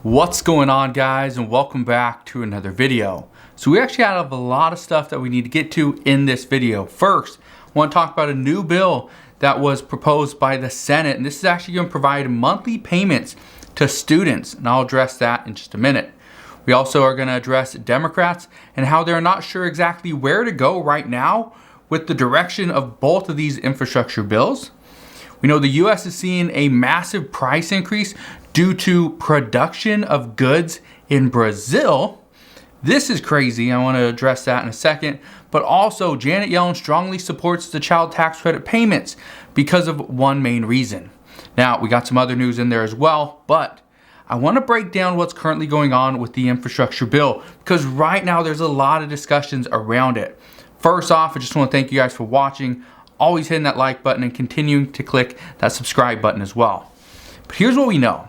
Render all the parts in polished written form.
What's going on, guys, and welcome back to another video. So we actually have a lot of stuff that we need to get to in this video. First, I want to talk about a new bill that was proposed by the Senate, and this is actually going to provide monthly payments to students, and I'll address that in just a minute. We also are going to address Democrats and how they're not sure exactly where to go right now with the direction of both of these infrastructure bills. We know the U.S. is seeing a massive price increase due to production of goods in Brazil. This is crazy. I want to address that in a second. But also, Janet Yellen strongly supports the child tax credit payments because of one main reason. Now, we got some other news in there as well, but I want to break down what's currently going on with the infrastructure bill because right now there's a lot of discussions around it. First off, I just want to thank you guys for watching, always hitting that like button and continuing to click that subscribe button as well. But here's what we know.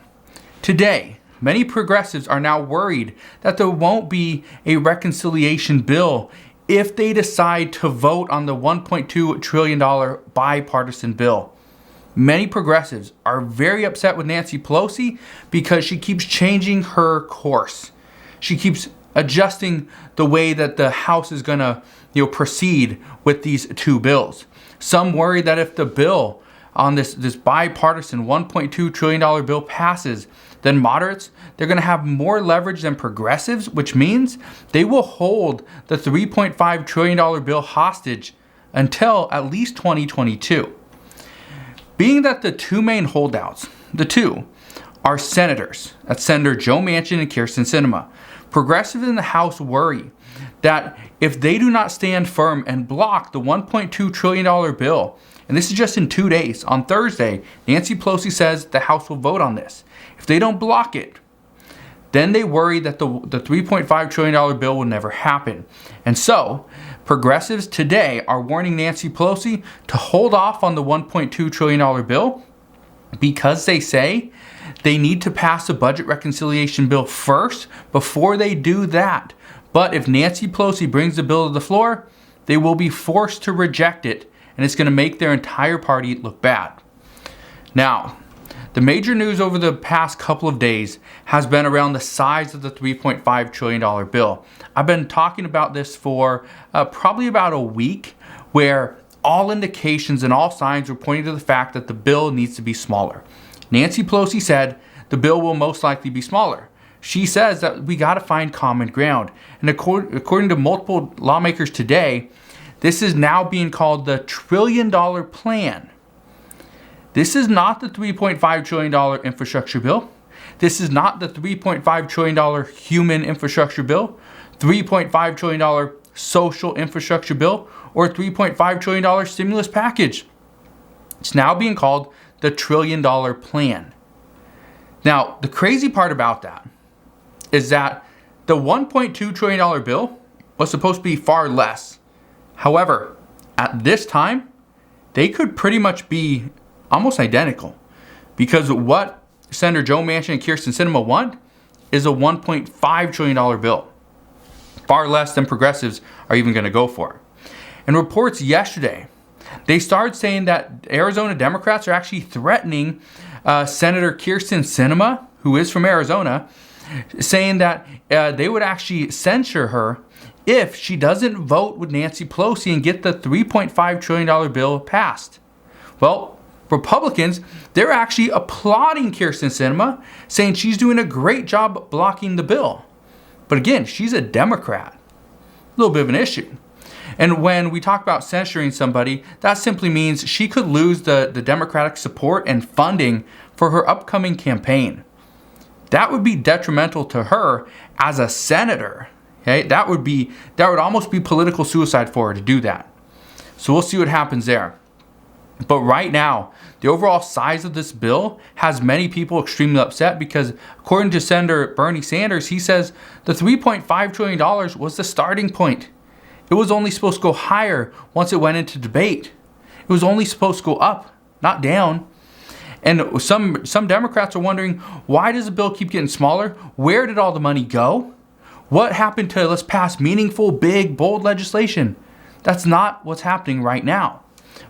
Today, many progressives are now worried that there won't be a reconciliation bill if they decide to vote on the $1.2 trillion bipartisan bill. Many progressives are very upset with Nancy Pelosi because she keeps changing her course. She keeps adjusting the way that the House is going to proceed with these two bills. Some worry that if the bill on this bipartisan $1.2 trillion bill passes, then moderates, they're going to have more leverage than progressives, which means they will hold the $3.5 trillion bill hostage until at least 2022. Being that the two main holdouts, are senators, that's Senator Joe Manchin and Kyrsten Sinema. Progressives in the House worry that if they do not stand firm and block the $1.2 trillion bill, and this is just in 2 days, on Thursday, Nancy Pelosi says the House will vote on this. If they don't block it, then they worry that the $3.5 trillion bill will never happen. And so, progressives today are warning Nancy Pelosi to hold off on the $1.2 trillion bill because they say they need to pass a budget reconciliation bill first before they do that. But if Nancy Pelosi brings the bill to the floor, they will be forced to reject it, and it's going to make their entire party look bad. Now, the major news over the past couple of days has been around the size of the $3.5 trillion bill. I've been talking about this for probably about a week, where all indications and all signs were pointing to the fact that the bill needs to be smaller. Nancy Pelosi said the bill will most likely be smaller. She says that we got to find common ground. And according to multiple lawmakers today, this is now being called the $1 trillion plan. This is not the $3.5 trillion infrastructure bill. This is not the $3.5 trillion human infrastructure bill, $3.5 trillion social infrastructure bill, or $3.5 trillion stimulus package. It's now being called the $1 trillion plan. Now, the crazy part about that is that the $1.2 trillion bill was supposed to be far less. However, at this time, they could pretty much be almost identical, because what Senator Joe Manchin and Kyrsten Sinema want is a $1.5 trillion bill. Far less than progressives are even going to go for. And reports yesterday, they started saying that Arizona Democrats are actually threatening Senator Kyrsten Sinema, who is from Arizona, saying that they would actually censure her if she doesn't vote with Nancy Pelosi and get the $3.5 trillion bill passed. Well, Republicans, they're actually applauding Kyrsten Sinema, saying she's doing a great job blocking the bill. But again, she's a Democrat. A little bit of an issue. And when we talk about censuring somebody, that simply means she could lose the Democratic support and funding for her upcoming campaign. That would be detrimental to her as a senator. Okay? That would almost be political suicide for her to do that. So we'll see what happens there. But right now, the overall size of this bill has many people extremely upset because, according to Senator Bernie Sanders, he says the $3.5 trillion was the starting point. It was only supposed to go higher once it went into debate. It was only supposed to go up, not down. And some Democrats are wondering, why does the bill keep getting smaller? Where did all the money go? What happened to let's pass meaningful, big, bold legislation? That's not what's happening right now.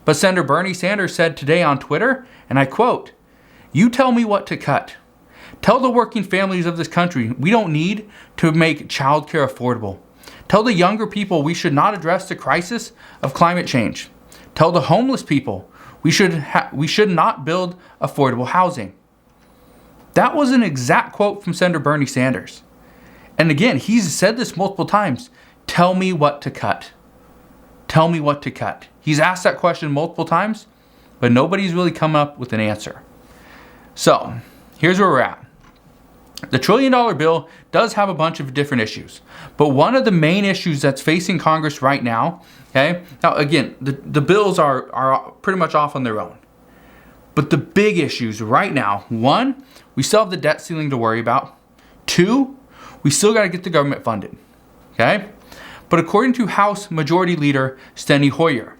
But Senator Bernie Sanders said today on Twitter, and I quote, "You tell me what to cut. Tell the working families of this country we don't need to make childcare affordable. Tell the younger people we should not address the crisis of climate change. Tell the homeless people we should not build affordable housing. That was an exact quote from Senator Bernie Sanders. And again, he's said this multiple times. Tell me what to cut. Tell me what to cut. He's asked that question multiple times, but nobody's really come up with an answer. So, here's where we're at. The $1 trillion bill does have a bunch of different issues, but one of the main issues that's facing Congress right now, okay? Now, again, the bills are pretty much off on their own. But the big issues right now, one, we still have the debt ceiling to worry about. Two, we still got to get the government funded, okay? But according to House Majority Leader Steny Hoyer,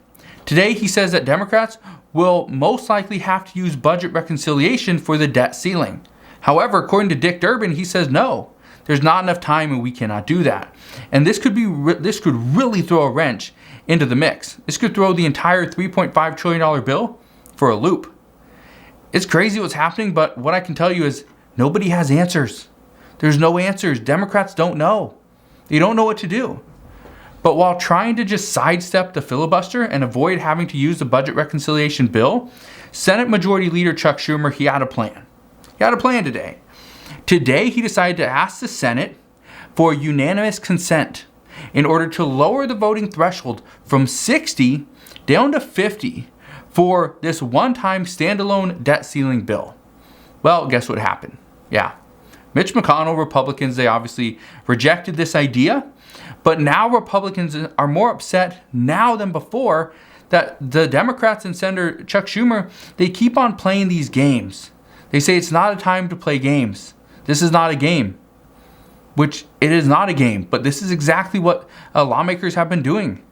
today he says that Democrats will most likely have to use budget reconciliation for the debt ceiling. However, according to Dick Durbin, he says no, there's not enough time and we cannot do that. And this could really throw a wrench into the mix. This could throw the entire $3.5 trillion bill for a loop. It's crazy what's happening, but what I can tell you is nobody has answers. There's no answers. Democrats don't know. They don't know what to do. But while trying to just sidestep the filibuster and avoid having to use the budget reconciliation bill, Senate Majority Leader Chuck Schumer, he had a plan. He had a plan today. Today, he decided to ask the Senate for unanimous consent in order to lower the voting threshold from 60 down to 50 for this one-time standalone debt ceiling bill. Well, guess what happened? Yeah. Mitch McConnell, Republicans, they obviously rejected this idea, but now Republicans are more upset now than before that the Democrats and Senator Chuck Schumer, they keep on playing these games. They say it's not a time to play games. This is not a game, which it is not a game, but this is exactly what lawmakers have been doing.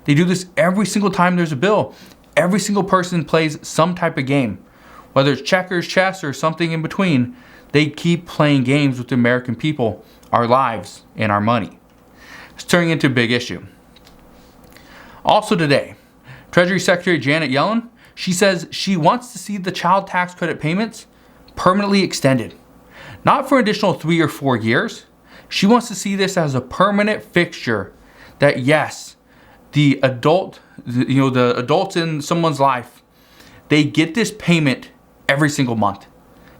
They do this every single time there's a bill. Every single person plays some type of game, whether it's checkers, chess, or something in between. They keep playing games with the American people, our lives, and our money. It's turning into a big issue. Also today, Treasury Secretary Janet Yellen, she says she wants to see the child tax credit payments permanently extended. Not for an additional 3 or 4 years. She wants to see this as a permanent fixture that yes, the adults in someone's life, they get this payment every single month.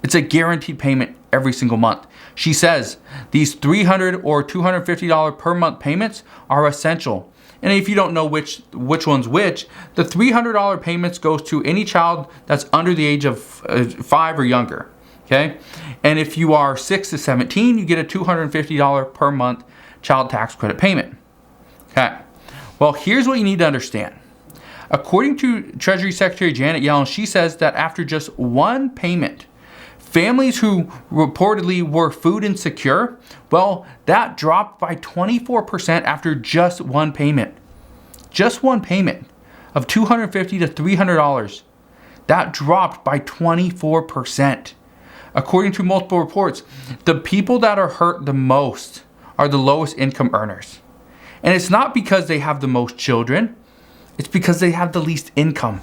It's a guaranteed payment every single month. She says these $300 or $250 per month payments are essential. And if you don't know which one's which, the $300 payments goes to any child that's under the age of 5 or younger. Okay? And if you are 6 to 17, you get a $250 per month child tax credit payment. Okay. Well, here's what you need to understand. According to Treasury Secretary Janet Yellen, she says that after just one payment, families who reportedly were food insecure, well, that dropped by 24% after just one payment. Just one payment of $250 to $300. That dropped by 24%. According to multiple reports, the people that are hurt the most are the lowest income earners. And it's not because they have the most children. It's because they have the least income.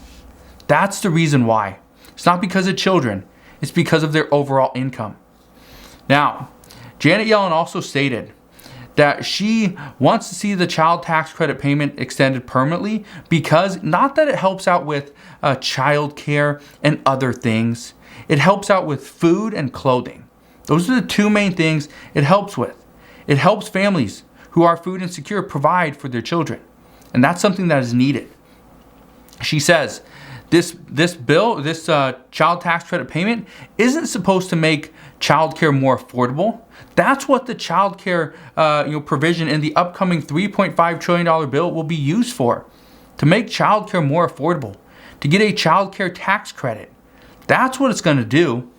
That's the reason why. It's not because of children. It's because of their overall income. Now, Janet Yellen also stated that she wants to see the child tax credit payment extended permanently because not that it helps out with child care and other things. It helps out with food and clothing. Those are the two main things it helps with. It helps families who are food insecure provide for their children. And that's something that is needed. She says, this child tax credit payment isn't supposed to make child care more affordable. That's what the child care provision in the upcoming $3.5 trillion bill will be used for. To make child care more affordable. To get a child care tax credit. That's what it's going to do.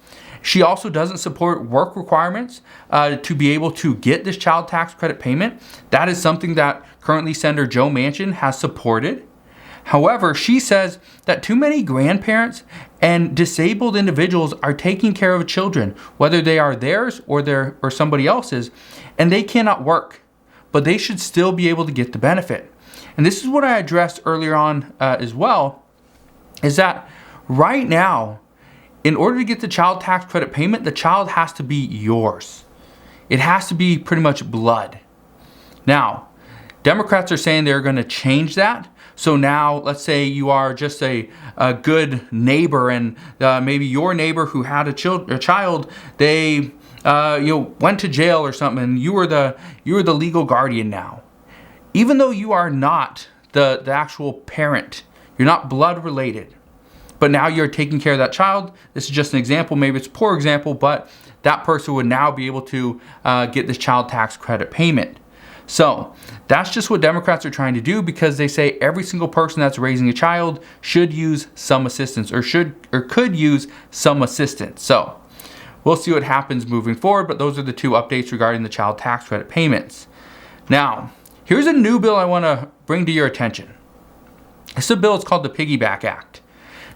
She also doesn't support work requirements to be able to get this child tax credit payment. That is something that currently Senator Joe Manchin has supported. However, she says that too many grandparents and disabled individuals are taking care of children, whether they are theirs or somebody else's, and they cannot work, but they should still be able to get the benefit. And this is what I addressed earlier on as well, is that right now, in order to get the child tax credit payment, the child has to be yours. It has to be pretty much blood. Now, Democrats are saying they're going to change that. So now, let's say you are just a good neighbor, and maybe your neighbor who had a child, they went to jail or something, and you were the legal guardian now. Even though you are not the actual parent, you're not blood related, but now you're taking care of that child. This is just an example. Maybe it's a poor example, but that person would now be able to get this child tax credit payment. So that's just what Democrats are trying to do, because they say every single person that's raising a child should use some assistance, or could use some assistance. So we'll see what happens moving forward, but those are the two updates regarding the child tax credit payments. Now, here's a new bill I want to bring to your attention. This is a bill, it's called the Piggyback Act.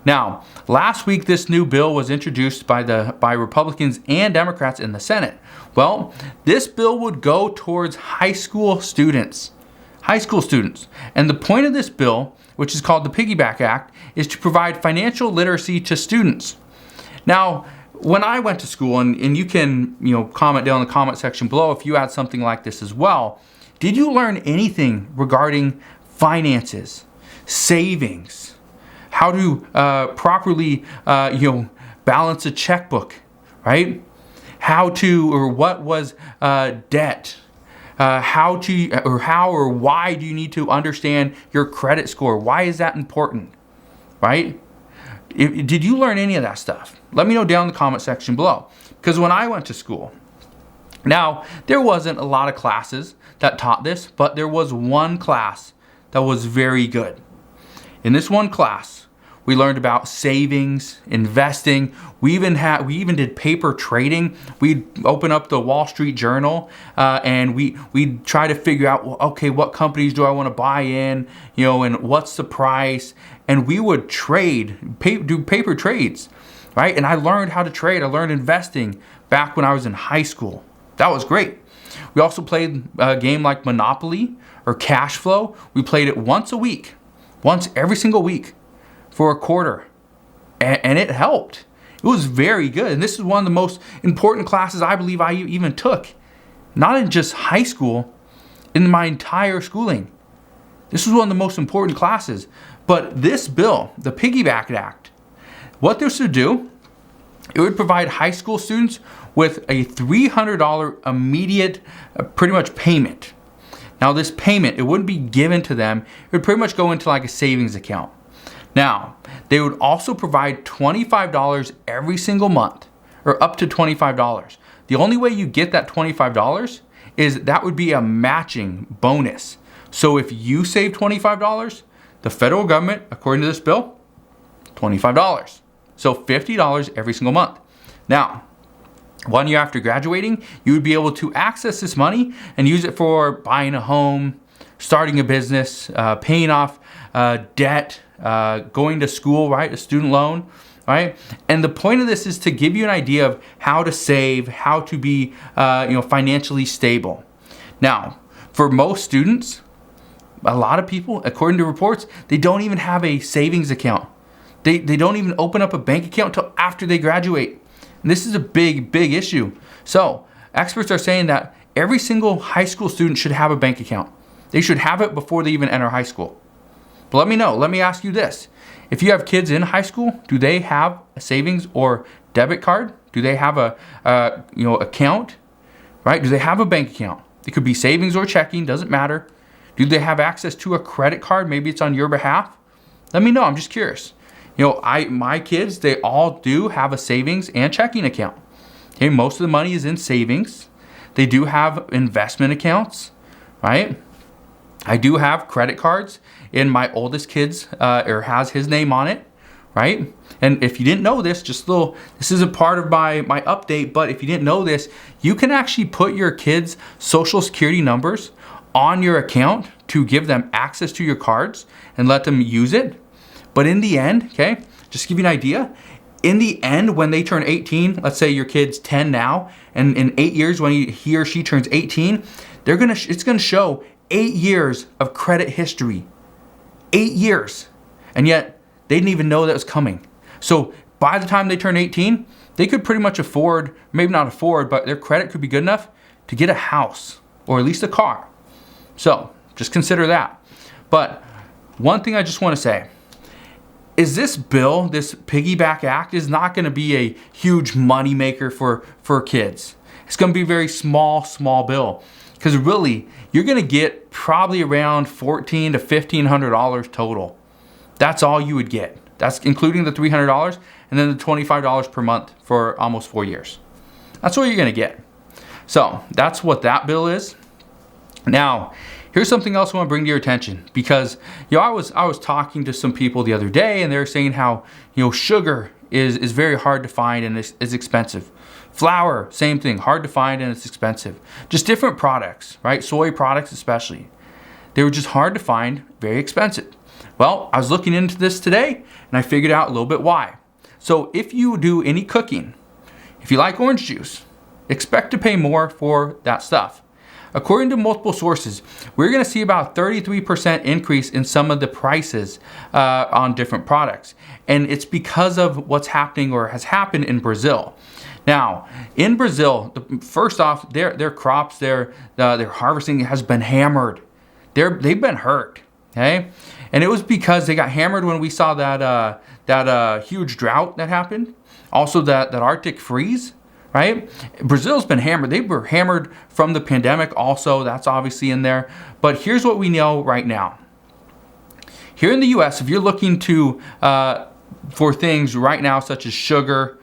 Now, last week this new bill was introduced by Republicans and Democrats in the Senate. Well, this bill would go towards high school students. And the point of this bill, which is called the Piggyback Act, is to provide financial literacy to students. Now, when I went to school, and you can comment down in the comment section below if you had something like this as well, did you learn anything regarding finances, savings, how to properly balance a checkbook, right? What was debt? How or why do you need to understand your credit score? Why is that important, right? Did you learn any of that stuff? Let me know down in the comment section below. Because when I went to school, now there wasn't a lot of classes that taught this, but there was one class that was very good. In this one class, we learned about savings, investing. We even did paper trading. We'd open up the Wall Street Journal and we'd try to figure out, well, okay, what companies do I want to buy in, and what's the price? And we would do paper trades, right? And I learned how to trade. I learned investing back when I was in high school. That was great. We also played a game like Monopoly or Cash Flow. We played it once every single week, for a quarter, and it helped. It was very good, and this is one of the most important classes I believe I even took, not in just high school, in my entire schooling. This was one of the most important classes. But this bill, the Piggyback Act, what this would do, it would provide high school students with a $300 immediate pretty much payment. Now this payment, it wouldn't be given to them. It would pretty much go into like a savings account. Now, they would also provide $25 every single month, or up to $25. The only way you get that $25 is that would be a matching bonus. So if you save $25, the federal government, according to this bill, $25. So $50 every single month. Now, 1 year after graduating, you would be able to access this money and use it for buying a home, starting a business, paying off debt, going to school, right? A student loan, right? And the point of this is to give you an idea of how to save, how to be, financially stable. Now, for most students, a lot of people, according to reports, they don't even have a savings account. They don't even open up a bank account until after they graduate. And this is a big issue. So experts are saying that every single high school student should have a bank account. They should have it before they even enter high school. But let me know. Let me ask you this. If you have kids in high school, do they have a savings or debit card? Do they have a account? Right? Do they have a bank account? It could be savings or checking, doesn't matter. Do they have access to a credit card? Maybe it's on your behalf. Let me know. I'm just curious. My kids, they all do have a savings and checking account. Okay, most of the money is in savings. They do have investment accounts, right? I do have credit cards in my oldest kid's, or has his name on it, right? And if you didn't know this, this is a part of my update, but if you didn't know this, you can actually put your kids' social security numbers on your account to give them access to your cards and let them use it. But in the end, okay, just to give you an idea, in the end, when they turn 18, let's say your kid's 10 now, and in 8 years when he or she turns 18, it's gonna show 8 years of credit history. 8 years. And yet, they didn't even know that was coming. So by the time they turn 18, they could pretty much afford, maybe not afford, but their credit could be good enough to get a house or at least a car. So just consider that. But one thing I just want to say is this bill, this Piggyback Act, is not going to be a huge money maker for kids. It's going to be a very small bill, because really you're going to get probably around $1,400 to $1,500 total. That's all you would get. That's including the $300 and then the $25 per month for almost 4 years. That's what you're going to get. So that's what that bill is. Now, here's something else I want to bring to your attention, because I was talking to some people the other day, and they're saying how sugar is very hard to find and is expensive. Flour, same thing, hard to find and it's expensive. Just different products, right? Soy products especially. They were just hard to find, very expensive. Well, I was looking into this today and I figured out a little bit why. So if you do any cooking, if you like orange juice, expect to pay more for that stuff. According to multiple sources, we're going to see about 33% increase in some of the prices on different products. And it's because of what's happening or has happened in Brazil. Now, in Brazil, first off, their crops, their harvesting has been hammered. They've been hurt, okay? And it was because they got hammered when we saw that huge drought that happened. Also that Arctic freeze. Right? Brazil's been hammered. They were hammered from the pandemic also. That's obviously in there. But here's what we know right now. Here in the US, if you're looking for things right now such as sugar,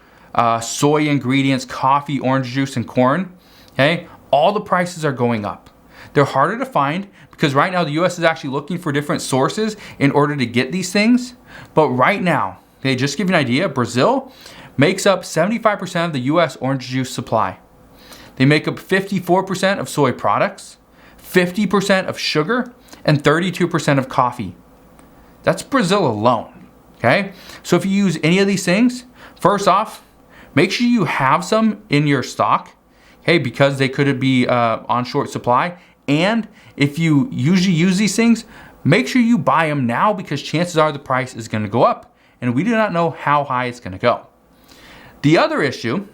soy ingredients, coffee, orange juice, and corn, okay, all the prices are going up. They're harder to find because right now the US is actually looking for different sources in order to get these things. But right now, okay, just to give you an idea, Brazil makes up 75% of the US orange juice supply. They make up 54% of soy products, 50% of sugar, and 32% of coffee. That's Brazil alone, okay? So if you use any of these things, first off, make sure you have some in your stock, okay, because they could be on short supply. And if you usually use these things, make sure you buy them now, because chances are the price is gonna go up, and we do not know how high it's gonna go. The other issue,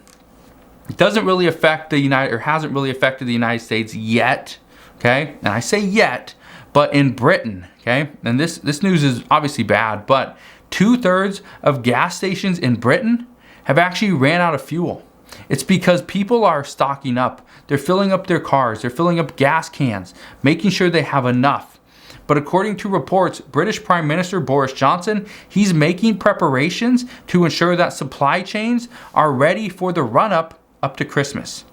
it doesn't really affect hasn't really affected the United States yet, okay? And I say yet, but in Britain, okay? And this news is obviously bad, but 2/3 of gas stations in Britain have actually ran out of fuel. It's because people are stocking up. They're filling up their cars, they're filling up gas cans, making sure they have enough. But according to reports, British Prime Minister Boris Johnson, he's making preparations to ensure that supply chains are ready for the run-up to Christmas.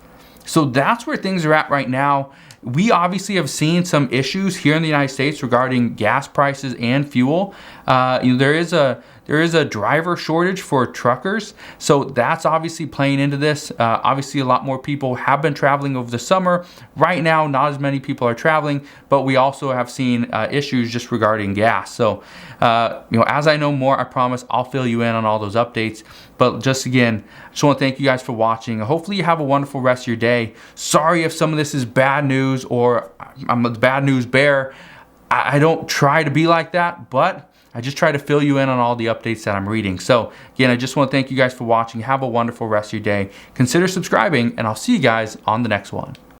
So that's where things are at right now. We obviously have seen some issues here in the United States regarding gas prices and fuel. There is a driver shortage for truckers, so that's obviously playing into this. Obviously, a lot more people have been traveling over the summer. Right now, not as many people are traveling, but we also have seen issues just regarding gas. So, as I know more, I promise I'll fill you in on all those updates. But just again, I just want to thank you guys for watching. Hopefully you have a wonderful rest of your day. Sorry if some of this is bad news or I'm a bad news bear. I don't try to be like that, but I just try to fill you in on all the updates that I'm reading. So again, I just want to thank you guys for watching. Have a wonderful rest of your day. Consider subscribing, and I'll see you guys on the next one.